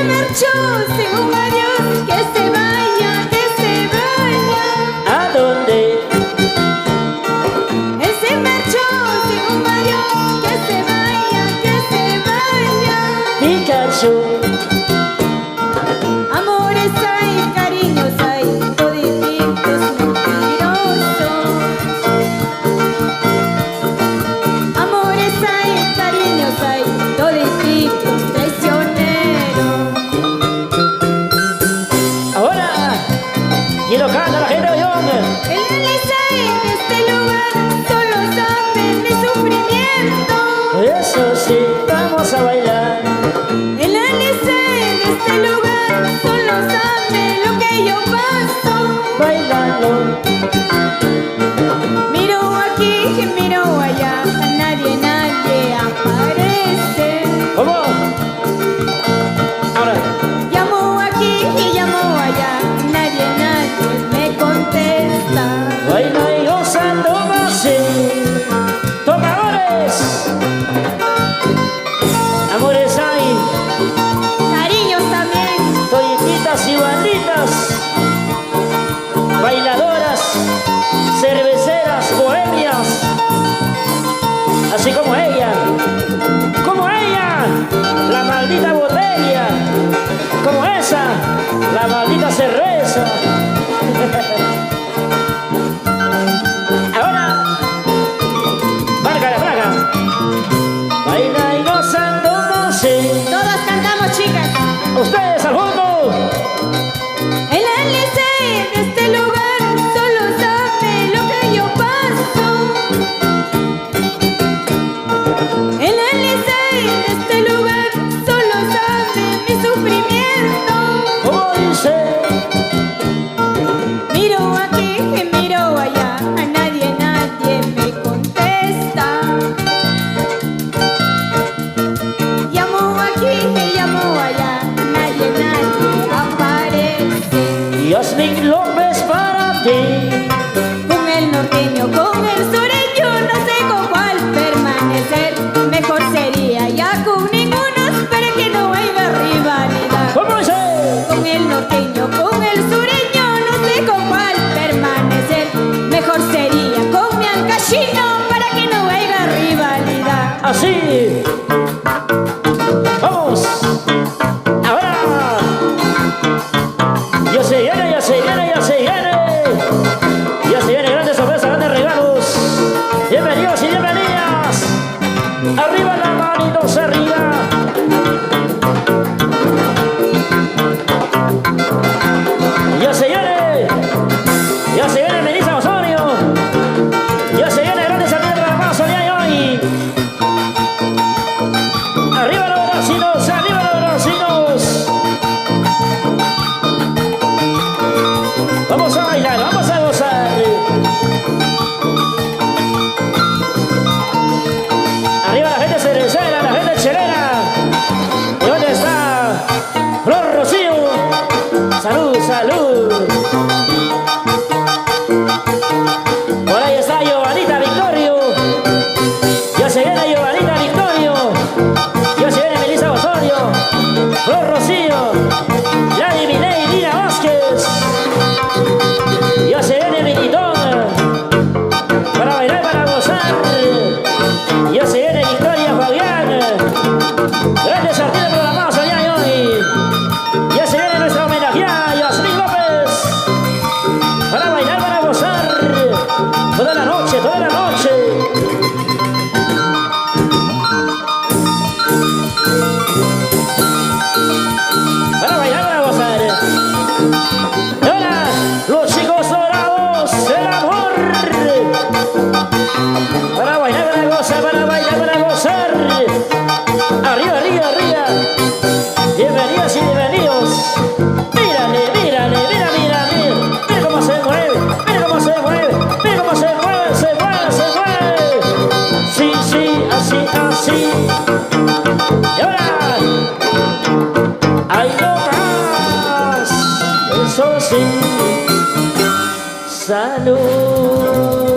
marchó sin un adiós, que se vaya, que se vaya. ¿A dónde? Él se marchó sin un adiós, que se vaya, que se vaya. Pikachu. Amores hay, cariños hay, todititos mentirosos. Amores hay, cariños hay, todititos traicioneros. Ahora, y lo canta la gente de Oyón. El Elisa en este lugar solo sabe mi sufrimiento. Eso sí, vamos a bailar. El Elisa en este lugar solo sabe lo que yo paso. Bailando. Miro aquí, miro allá, nadie, nadie aparece. ¿Cómo? Ahora. Llamo aquí y llamo allá, nadie, nadie me contesta. Baila y gozando así. Tocadores. Amores hay. Cariños también. Todititas y banditas. Bailadoras. Cerveceras, bohemias. Así como ella. Como ella. La maldita botella. Como esa. La maldita cerveza. Ahora, marca la placa. Baila y gozando así. Todas cantamos, chicas. Ustedes al fondo. El Elisa en este lugar solo sabe lo que yo paso. El Elisa en este lugar solo sabe mi sufrimiento. Como dice. Miro aquí y miro allá, a nadie, nadie me contesta. Llamo aquí y llamo allá, nadie, nadie aparece. Yasmin López para ti. Con el norteño, con el sureño, no sé con cuál permanecer. Mejor sería ya con ninguno para que no haya rivalidad. ¿Cómo dice? Con el norteño, con el sureño, no sé con cuál permanecer. Mejor sería con mi alcachino para que no haya rivalidad. Así. Vamos. Ahora. Ya se viene, ya se viene, ya se viene. Ya se viene grandes sorpresas, grandes regalos. Bienvenidos y bienvenidas. Arriba la manitos arriba. Ya se viene. Ya se viene Melissa Osorio. Ya se viene grandes amigos de la Paso de hoy. Arriba los bracitos, arriba los bracitos. Vamos a bailar, vamos a gozar. Arriba la gente cervecera, la gente chelera. ¿Y dónde está Flor Rocío? Salud, salud. Por ahí está Giovanita Victorio. Ya se viene Giovanita Victorio. Ya se viene Melissa Osorio. Flor Rocío. Lady Miley, Dina Vázquez. Ya se viene Minitón. Para bailar, para gozar. Ya se viene Victoria Fabián. Grandes artistas programados allá y hoy. Ya se viene nuestra homenajeada Yasmin López. Para bailar, para gozar. Toda la noche, toda la noche. Para bailar, para gozar. Y ahora, los chicos dorados del amor. Para bailar, para gozar, para bailar, para gozar. Arriba, arriba, arriba. Bienvenidas y bienvenidos. Mírale, mírale, mira, mira, mira. Mira cómo se mueve, mira cómo se mueve, mira cómo se mueve, se mueve, se mueve. Sí, sí, así, así. Y ahora, hay no más. Eso sí. Salud.